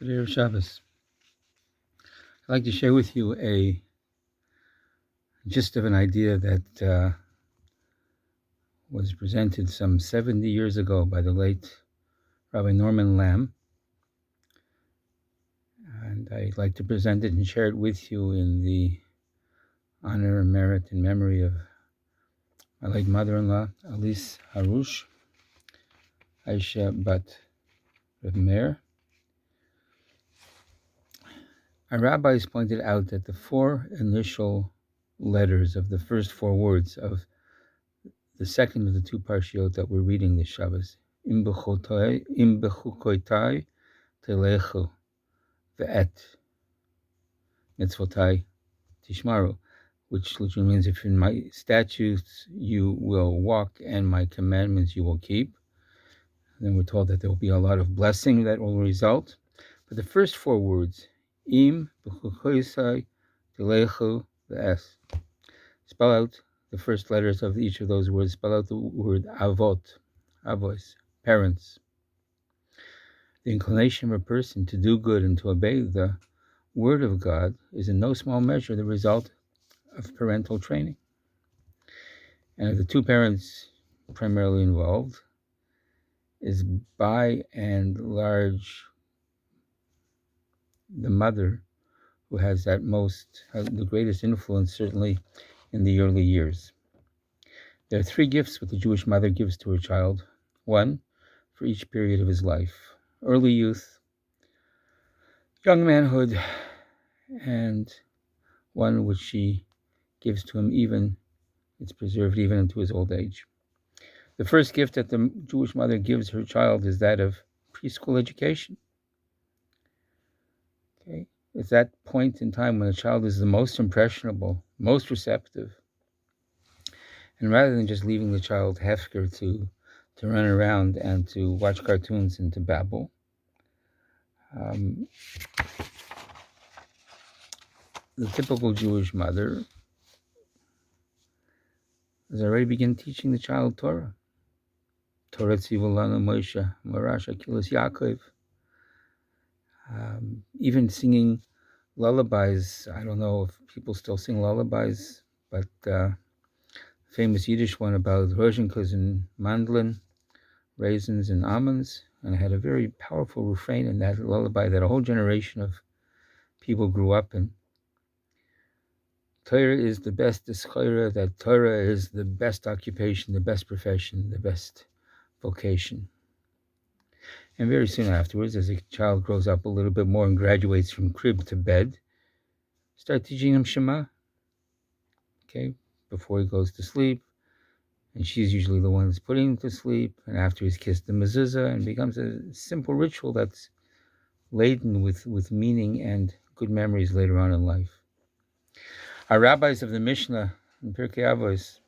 Good Erev Shabbos. I'd like to share with you a gist of an idea that was presented some 70 years ago by the late Rabbi Norman Lamb. And I'd like to present it and share it with you in the honor and merit and memory of my late mother-in-law, Alice Harush, Aisha Bat Reb Meir. Our rabbis pointed out that the four initial letters of the first four words of the second of the two parshiot that we're reading this Shabbos, bechukotei telechu ve'et mitzvotai tishmaru, which literally means, if in my statutes you will walk and my commandments you will keep. And then we're told that there will be a lot of blessing that will result. But the first four words, bechukotei telechu ve'et, spell out the first letters of each of those words. Spell out the word avot, avos, parents. The inclination of a person to do good and to obey the word of God is in no small measure the result of parental training. And the two parents primarily involved is by and large the mother, who has the greatest influence, certainly in the early years. There are three gifts which the Jewish mother gives to her child, one for each period of his life: early youth, young manhood, and one which she gives to him it's preserved even into his old age. The first gift that the Jewish mother gives her child is that of preschool education. Okay, it's that point in time when a child is the most impressionable, most receptive. And rather than just leaving the child hefker to run around and to watch cartoons and to babble, the typical Jewish mother has already begun teaching the child Torah. Torah tzivulanu Moshe, Morash Akilas Yaakov. Even singing lullabies. I don't know if people still sing lullabies, but famous Yiddish one about Rosenkos and mandlin, raisins and almonds, and it had a very powerful refrain in that lullaby that a whole generation of people grew up in. Torah is the best eschaira, that Torah is the best occupation, the best profession, the best vocation. And very soon afterwards, as a child grows up a little bit more and graduates from crib to bed, start teaching him Shema, okay, before he goes to sleep. And she's usually the one that's putting him to sleep. And after he's kissed the mezuzah, and becomes a simple ritual that's laden with meaning and good memories later on in life. Our rabbis of the Mishnah in Pirkei Avos,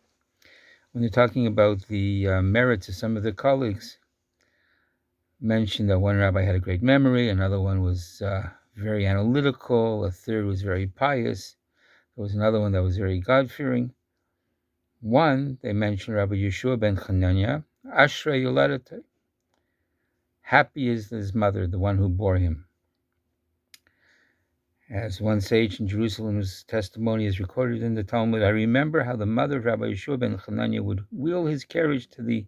when they're talking about the merits of some of their colleagues, mentioned that one rabbi had a great memory, another one was very analytical, a third was very pious, there was another one that was very God-fearing. One, they mentioned Rabbi Yeshua ben Chananya, Ashrei Yoledete. Happy is his mother, the one who bore him. As one sage in Jerusalem's testimony is recorded in the Talmud, I remember how the mother of Rabbi Yeshua ben Chananya would wheel his carriage to the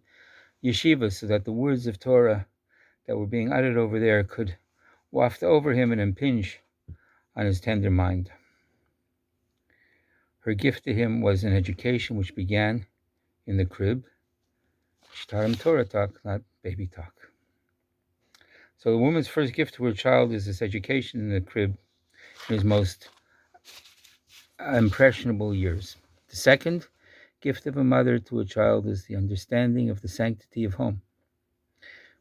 yeshiva so that the words of Torah that were being uttered over there could waft over him and impinge on his tender mind. Her gift to him was an education which began in the crib. She taught him Torah talk, not baby talk. So the woman's first gift to her child is this education in the crib in his most impressionable years. The second gift of a mother to a child is the understanding of the sanctity of home.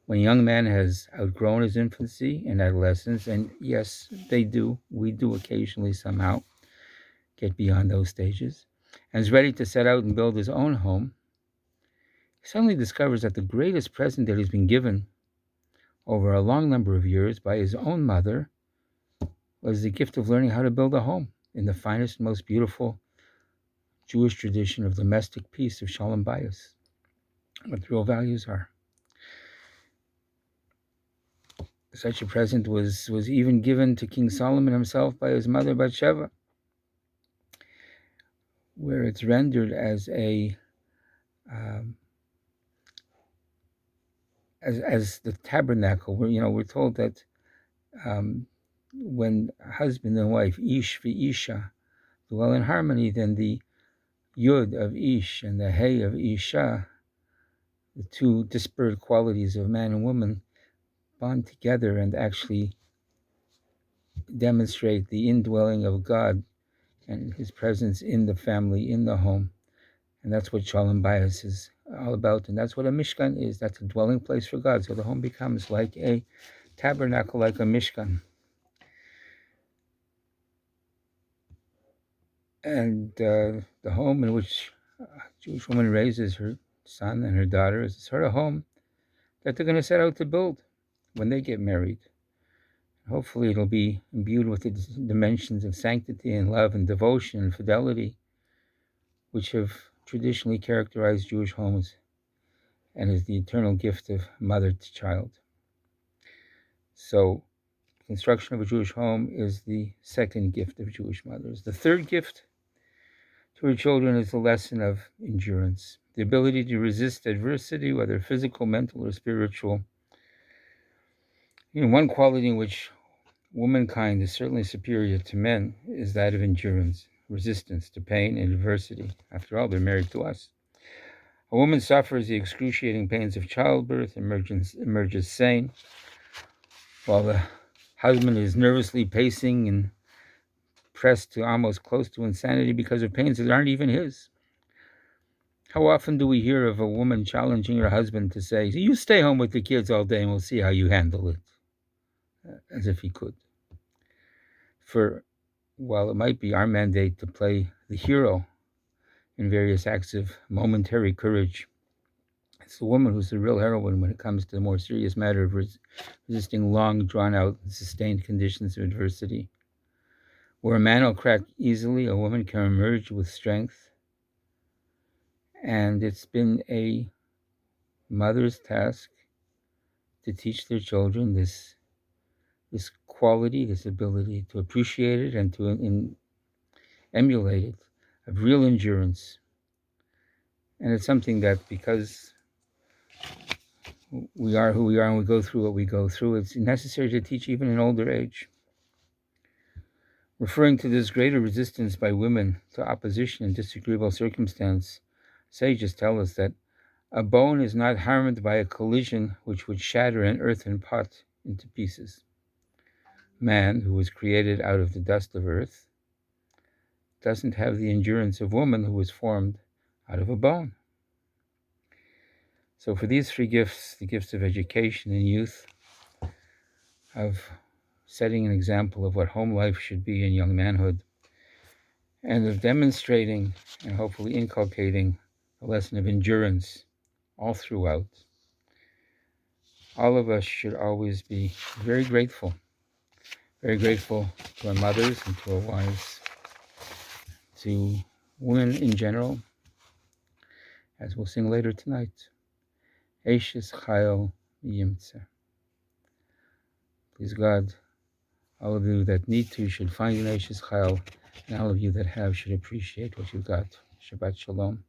When a young man has outgrown his infancy and adolescence, and yes, we do occasionally somehow get beyond those stages, and is ready to set out and build his own home, he suddenly discovers that the greatest present that he's been given over a long number of years by his own mother was the gift of learning how to build a home in the finest, most beautiful Jewish tradition of domestic peace, of shalom bayis, what the real values are. Such a present was even given to King Solomon himself by his mother Bathsheba, where it's rendered as a um, as the tabernacle. We're told that um, when husband and wife, Ish v'Isha, dwell in harmony, then the Yud of Ish and the Hey of Isha, the two disparate qualities of man and woman, bond together and actually demonstrate the indwelling of God and his presence in the family, in the home. And that's what Shalom Bayis is all about. And that's what a Mishkan is. That's a dwelling place for God. So the home becomes like a tabernacle, like a Mishkan. And the home in which a Jewish woman raises her son and her daughter is the sort of home that they're going to set out to build when they get married. Hopefully it'll be imbued with the dimensions of sanctity and love and devotion and fidelity, which have traditionally characterized Jewish homes, and is the eternal gift of mother to child. So construction of a Jewish home is the second gift of Jewish mothers. The third gift to her children is the lesson of endurance, the ability to resist adversity, whether physical, mental, or spiritual. One quality in which womankind is certainly superior to men is that of endurance, resistance to pain and adversity. After all, they're married to us. A woman suffers the excruciating pains of childbirth, emerges sane, while the husband is nervously pacing and pressed to almost close to insanity because of pains that aren't even his. How often do we hear of a woman challenging her husband to say, "You stay home with the kids all day and we'll see how you handle it," as if he could. For while it might be our mandate to play the hero in various acts of momentary courage, it's the woman who's the real heroine when it comes to the more serious matter of resisting long, drawn-out, sustained conditions of adversity. Where a man will crack easily, a woman can emerge with strength. And it's been a mother's task to teach their children this quality, this ability to appreciate it and to emulate it, of real endurance. And it's something that, because we are who we are and we go through what we go through, it's necessary to teach even in older age. Referring to this greater resistance by women to opposition and disagreeable circumstance, sages tell us that a bone is not harmed by a collision which would shatter an earthen pot into pieces. Man, who was created out of the dust of earth, doesn't have the endurance of woman, who was formed out of a bone. So for these three gifts, the gifts of education and youth, of setting an example of what home life should be in young manhood, and of demonstrating and hopefully inculcating a lesson of endurance all throughout, all of us should always be very grateful to our mothers and to our wives, to women in general, as we'll sing later tonight. Eishes Chayil Yimtze. Please God, all of you that need to should find an Eishes Chayil, and all of you that have should appreciate what you've got. Shabbat Shalom.